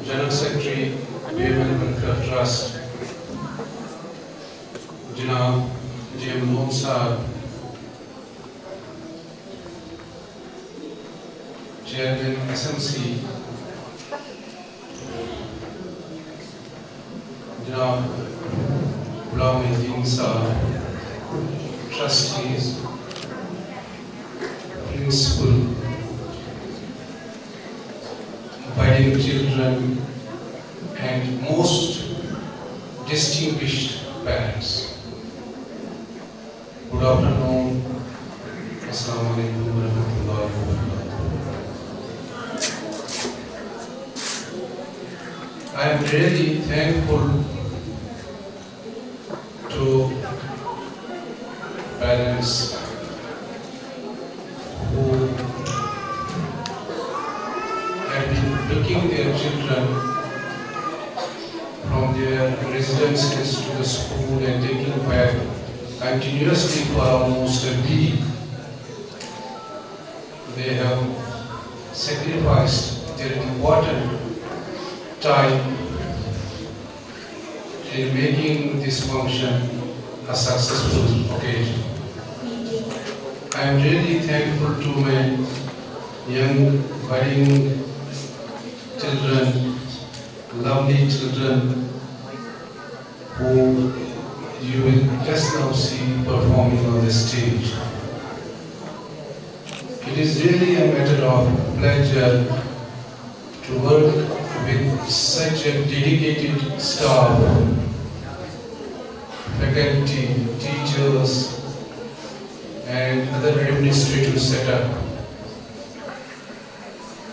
General Secretary, Women Welfare Trust, Janab J.M. Mohan Sahab, Chairman SMC, Janab Ghulam Nadeem Sahab, Trustees, Principal, Abiding children, and most distinguished parents. Good afternoon. Assalamu alaikum wa rahmatullahi wa barakatuh. I am really thankful to parents who have been taking their children from their residences to the school and taking back continuously for almost a week. They have sacrificed their important time in making this function a successful occasion. I am really thankful to my young budding children, lovely children who you will just now see performing on the stage. It is really a matter of pleasure to work with such a dedicated staff, faculty, teachers, and other administrative setup.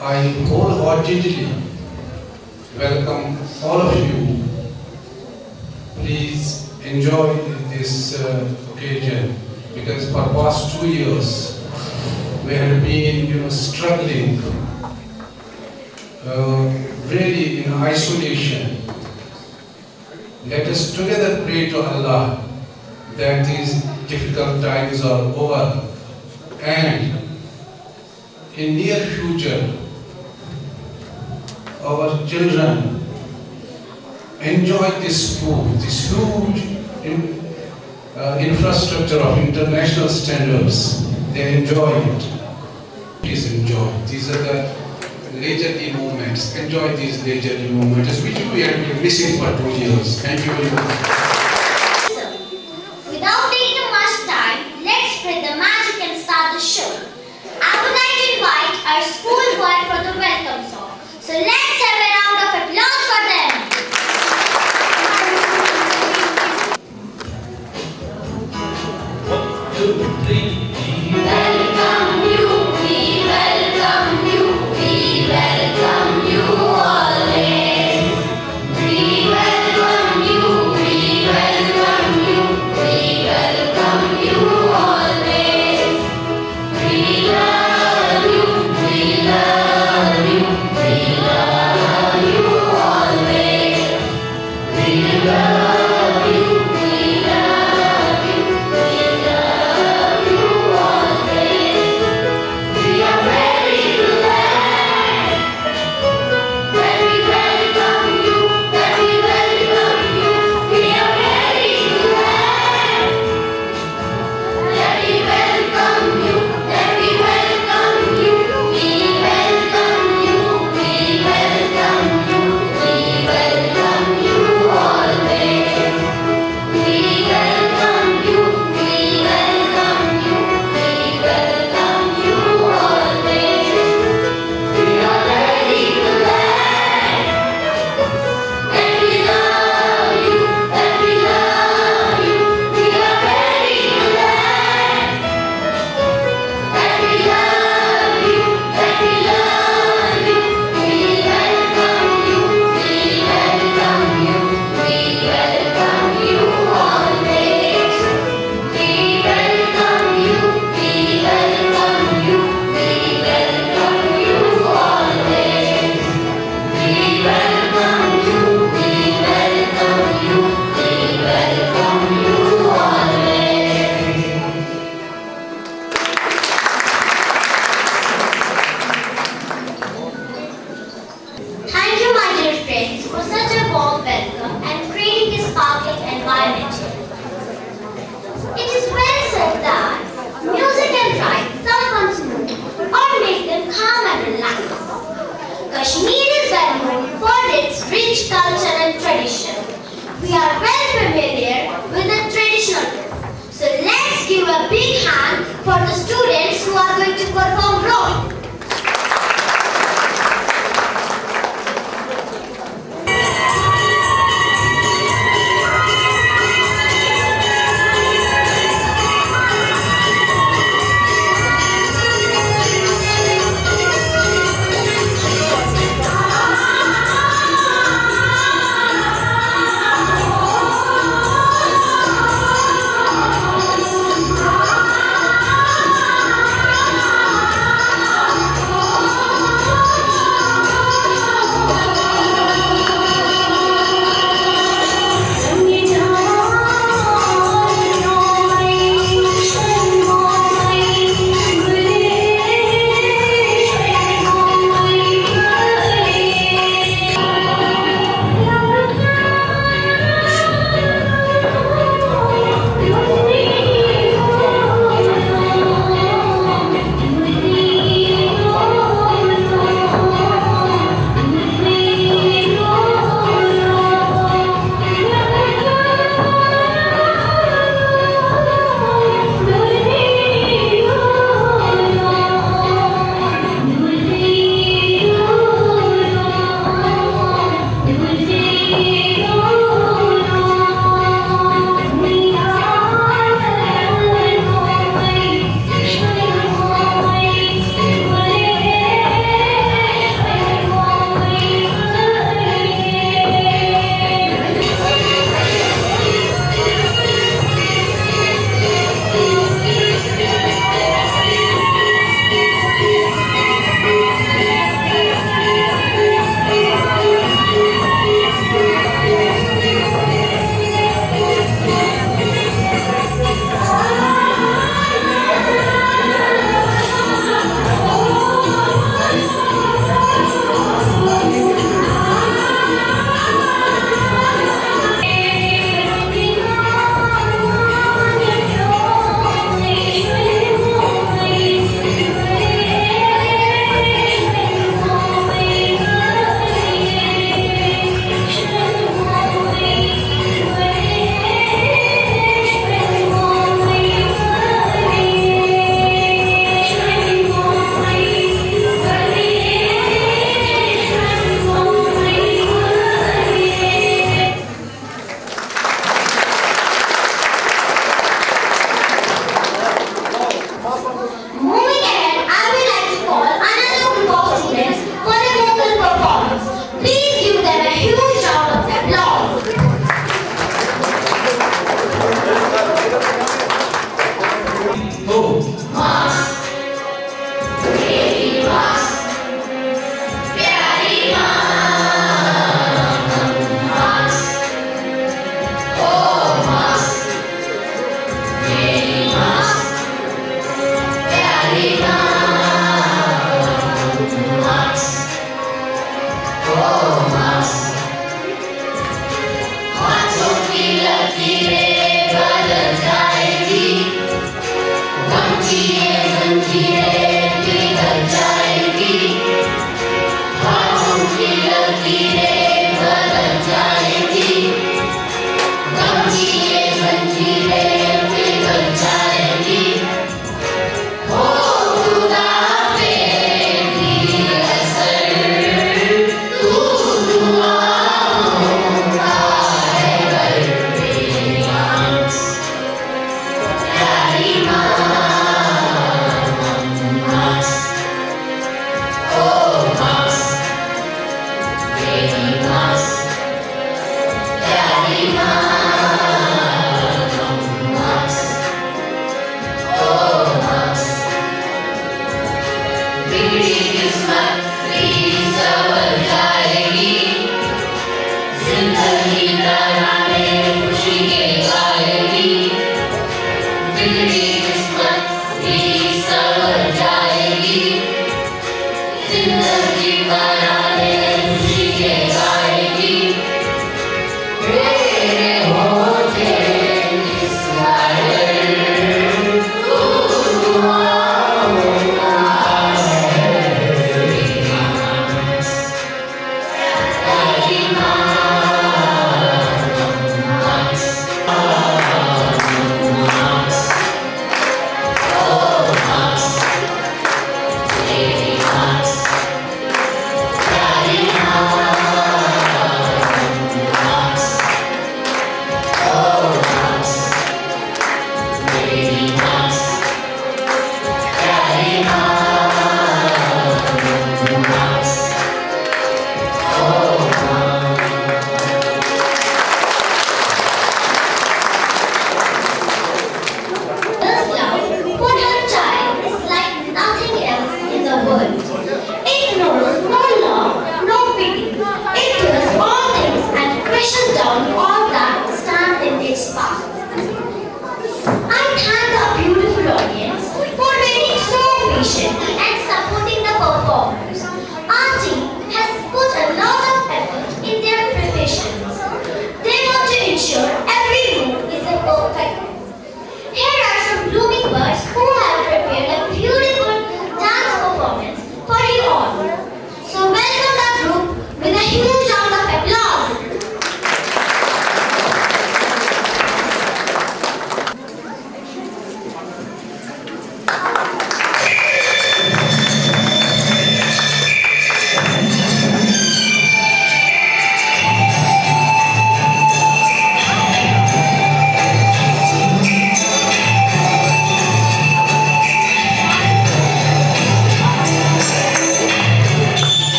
I wholeheartedly welcome all of you. Please enjoy this occasion, because for past 2 years we have been struggling really in isolation. Let us together pray to Allah that these difficult times are over, and in near future our children enjoy this food, this huge infrastructure of international standards. They enjoy it. Please enjoy. These are the leisurely moments. Enjoy these leisurely moments, which we have been missing for 2 years. Thank you very much. Without taking much time, let's spread the magic and start the show. I would like to invite our school choir for the welcome song. So let's have a round of applause for them. One, two, three. Welcome you, we welcome you, we welcome you always. We welcome you, we we are well familiar with the traditional role. So let's give a big hand for the students who are going to perform role.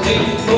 Thank you.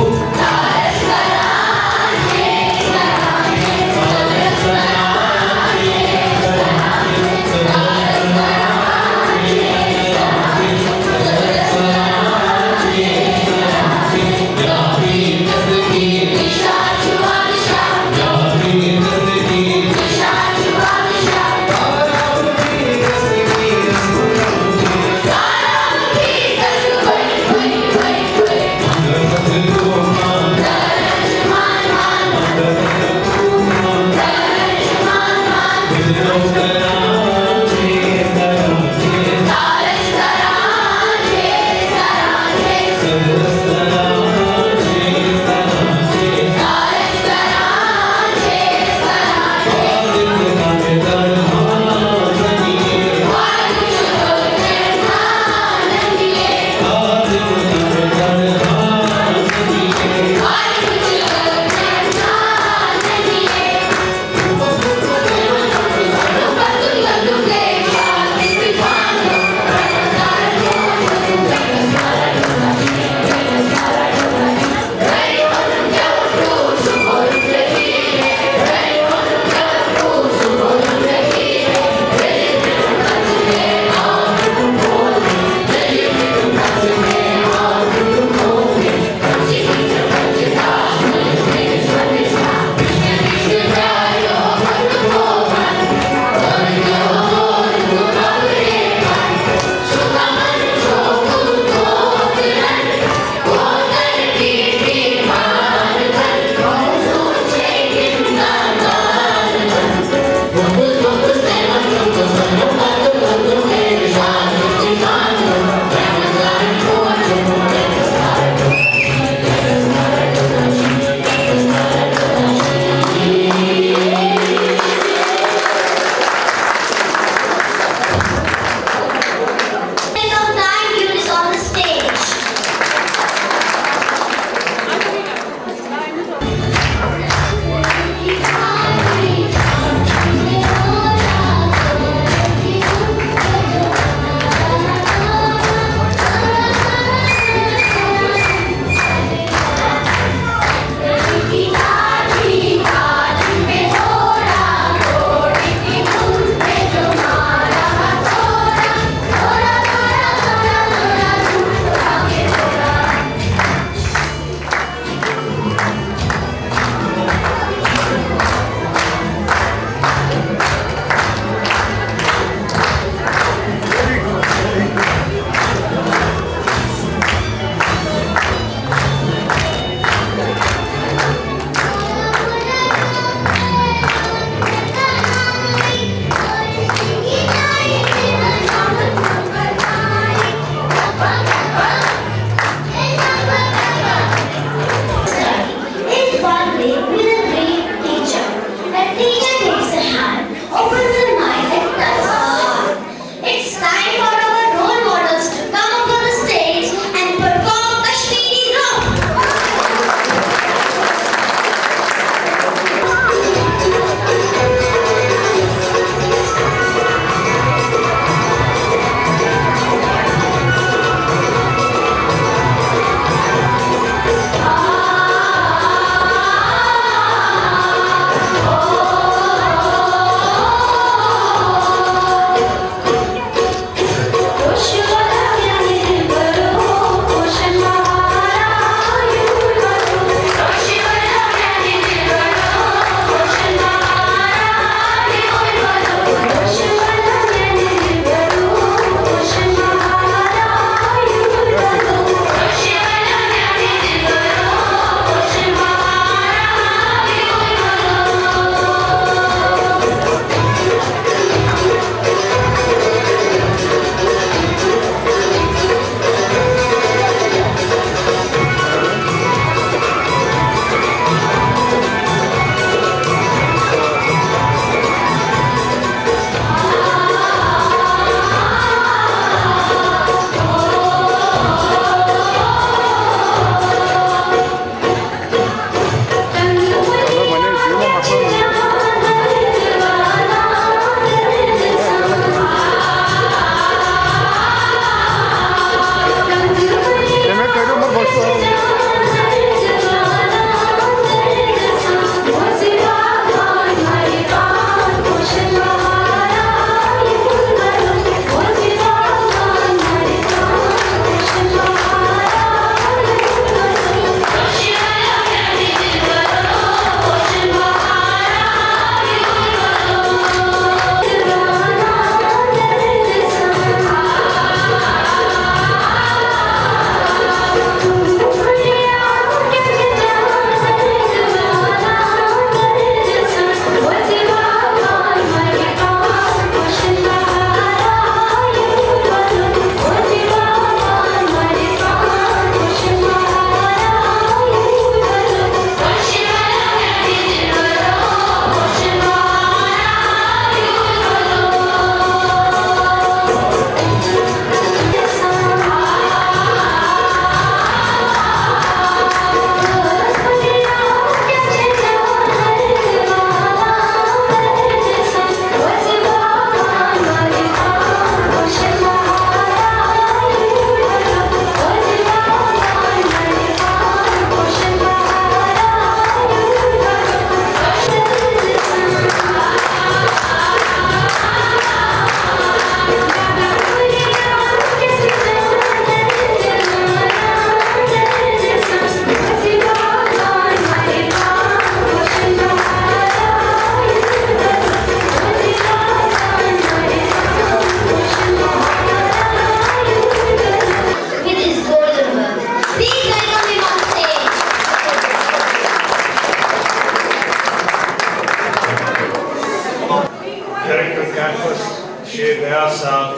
Sheikh Ghiyas साहब,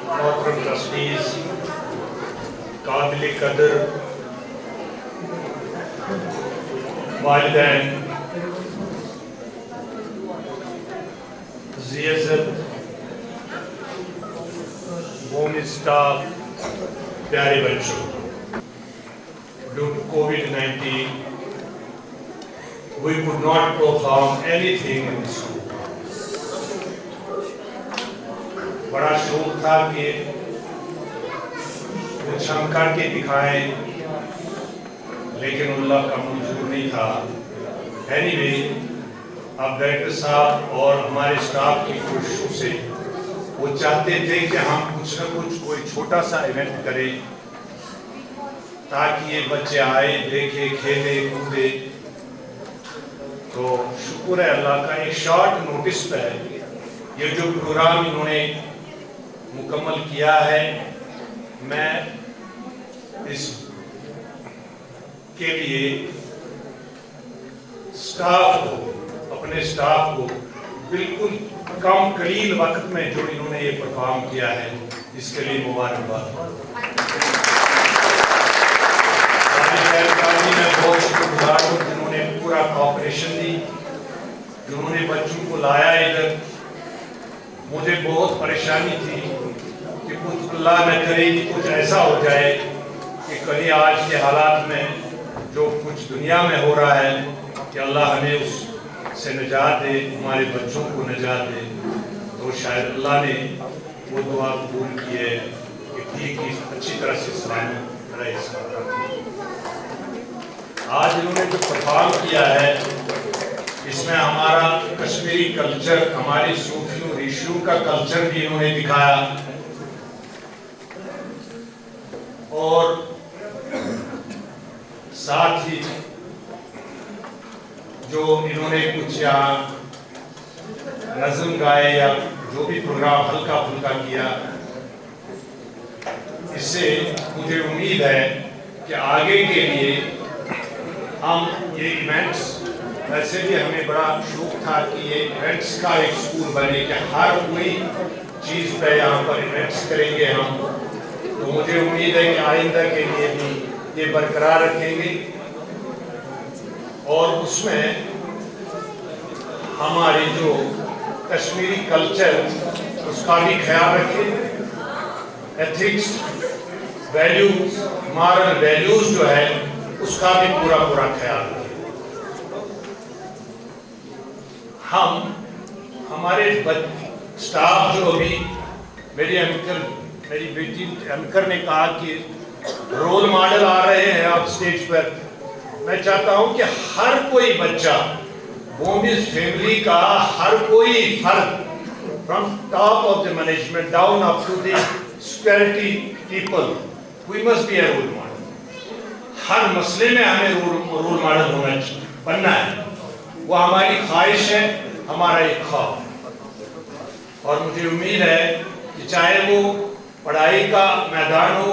मोहतरम trustees, काबिल कदर वालिदैन, ज़िय्ज़त बोमी staff, प्यारे बच्चों, due to COVID-19, we could not perform anything in school. बड़ा शौक था कि कुछ हम करके दिखाएं, लेकिन अल्लाह का मंजूर नहीं था। Anyway, अब डायरेक्टर साहब और हमारे स्टाफ की कोशिशों से वो चाहते थे कि हम कुछ न कुछ कोई छोटा सा इवेंट करें ताकि ये बच्चे आए, देखे, खेले, कूदे। तो शुक्र है अल्लाह का, एक शॉर्ट नोटिस पे ये जो प्रोग्राम इन्होंने मुकम्मल किया है, मैं इस के लिए अपने स्टाफ को बिल्कुल कम कलील वक्त में जो इन्होंने ये परफॉर्म किया है, इसके लिए मुबारकबाद। मैं बहुत शुक्रगुजार हूँ जिन्होंने पूरा कोऑपरेशन दी, जिन्होंने बच्चों को लाया इधर। मुझे बहुत परेशानी थी कि कुछ अल्लाह न करे कि कुछ ऐसा हो जाए कि कभी आज के हालात में जो कुछ दुनिया में हो रहा है कि अल्लाह हमें उससे निजात दे, हमारे बच्चों को निजात दे। तो शायद अल्लाह ने वो दुआ कबूल की है कि ठीक अच्छी तरह से सलामत रहे। आज इन्होंने जो परफॉर्म किया है, इसमें हमारा कश्मीरी कल्चर, हमारी सूफियों ऋषियों का कल्चर भी इन्होंने दिखाया और साथ ही जो इन्होंने कुछ यहाँ नज़्म गाए या जो भी प्रोग्राम हल्का फुल्का किया, इससे मुझे उम्मीद है कि आगे के लिए हम ये इवेंट्स, वैसे भी हमें बड़ा शौक था कि ये इवेंट्स का एक स्कूल बने कि हर कोई चीज़ पे यहाँ पर इवेंट्स करेंगे हम। तो मुझे उम्मीद है कि आइंदा के लिए भी ये बरकरार रखेंगे और उसमें हमारी जो कश्मीरी कल्चर उसका भी ख्याल रखें, एथिक्स, वैल्यूज, मॉरल वैल्यूज जो है उसका भी पूरा ख्याल रखें। हम हमारे स्टाफ जो अभी मेरी बेटी एंकर ने कहा कि रोल मॉडल आ रहे हैं आप स्टेज पर, मैं चाहता हूं कि हर कोई बच्चा बोमीज फैमिली का, हर कोई फर्द from top of the management down up to the security people, we must be a role model. हर मसले में हमें रोल मॉडल बनना है। वो हमारी ख्वाहिश है, हमारा एक ख्वाब। और मुझे उम्मीद है कि चाहे वो पढ़ाई का मैदान हो,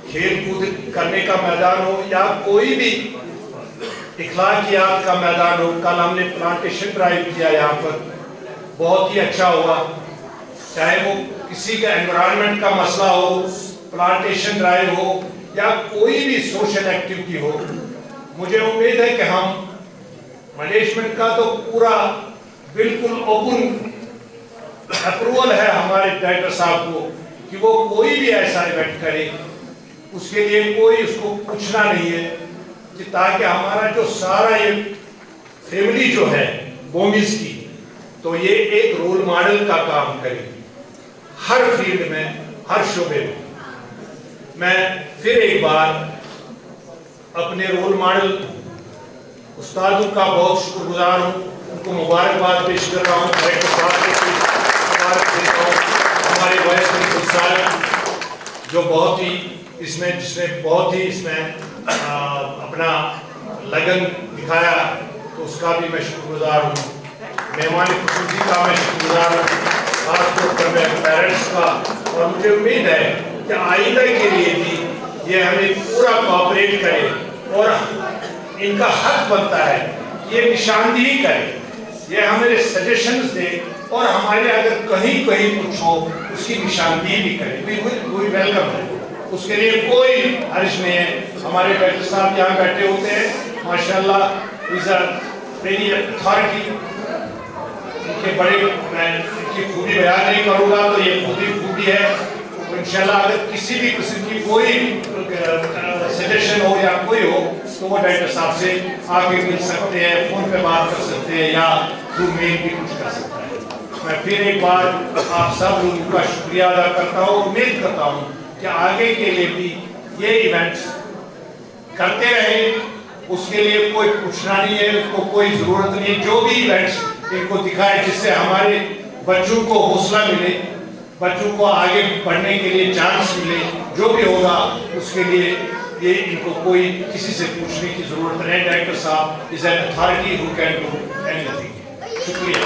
खेल कूद करने का मैदान हो या कोई भी इखलाकियात का मैदान हो। कल हमने प्लांटेशन ड्राइव किया यहाँ पर, बहुत ही अच्छा हुआ। चाहे वो किसी का एनवायरनमेंट का मसला हो, प्लांटेशन ड्राइव हो या कोई भी सोशल एक्टिविटी हो, मुझे उम्मीद है कि हम मैनेजमेंट का तो पूरा बिल्कुल ओपन अप्रूवल है हमारे डायरेक्टर साहब को कि वो कोई भी ऐसा इवेंट करे, उसके लिए कोई उसको पूछना नहीं है कि ताकि हमारा जो सारा ये फैमिली जो है बोमीज की, तो ये एक रोल मॉडल का काम करे हर फील्ड में, हर शोबे में। मैं फिर एक बार अपने रोल मॉडल उस्तादों का बहुत शुक्रगुजार हूँ, उनको मुबारकबाद पेश कर रहा हूँ। डायरेक्टर साहब को मुबारक देता हूँ, हमारे वाइस प्रिंसिपल जो बहुत ही जिसने बहुत ही इसमें अपना लगन दिखाया, तो उसका भी मैं शुक्रगुजार हूँ। मेहमान खुशूसी का मैं शुक्रगुजार हूँ, खासतौर पर मैं पेरेंट्स का। और मुझे उम्मीद है कि आइंदा के लिए भी ये हमें पूरा कोऑपरेट करे और इनका हक बनता है कि ये निशानदेही करें ये हमें सजेशंस दे और हमारे अगर कहीं कहीं कुछ हो उसकी निशानदेही भी करें, वी वेलकम है, उसके लिए कोई हर्ज नहीं है। हमारे डायरेक्टर साहब यहाँ बैठे होते हैं माशाल्लाह, इज अ वेरी अथॉरिटी, इनके बड़े, मैं इनकी खूबी बयान नहीं करूँगा तो ये खूबी है। तो इंशाल्लाह अगर किसी भी किस्म की कोई सजेशन हो या कोई हो तो वो डायरेक्टर साहब से आके मिल सकते हैं, फोन पे बात कर सकते हैं या थ्रू मेल भी कुछ कर सकते हैं। मैं फिर एक बार आप सब लोगों का शुक्रिया अदा करता हूँ। उम्मीद करता हूँ कि आगे के लिए भी ये इवेंट्स करते रहें, उसके लिए कोई पूछना नहीं है, उसको कोई ज़रूरत नहीं है। जो भी इवेंट्स इनको दिखाए जिससे हमारे बच्चों को हौसला मिले, बच्चों को आगे बढ़ने के लिए चांस मिले, जो भी होगा उसके लिए ये इनको कोई किसी से पूछने की जरूरत नहीं। डायरेक्टर साहब is an authority who can do anything. शुक्रिया।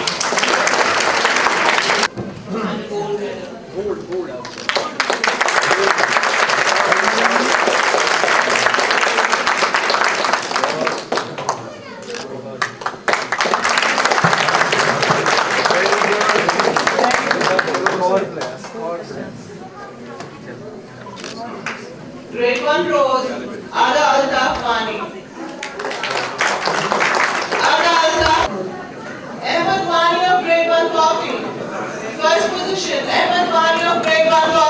Grade 1 Rose, Ada Altaf Wani. Ada Altaf. Ahmed Wani of Grade 1 Coffee. First position, Ahmed Wani of Grade 1 Coffee.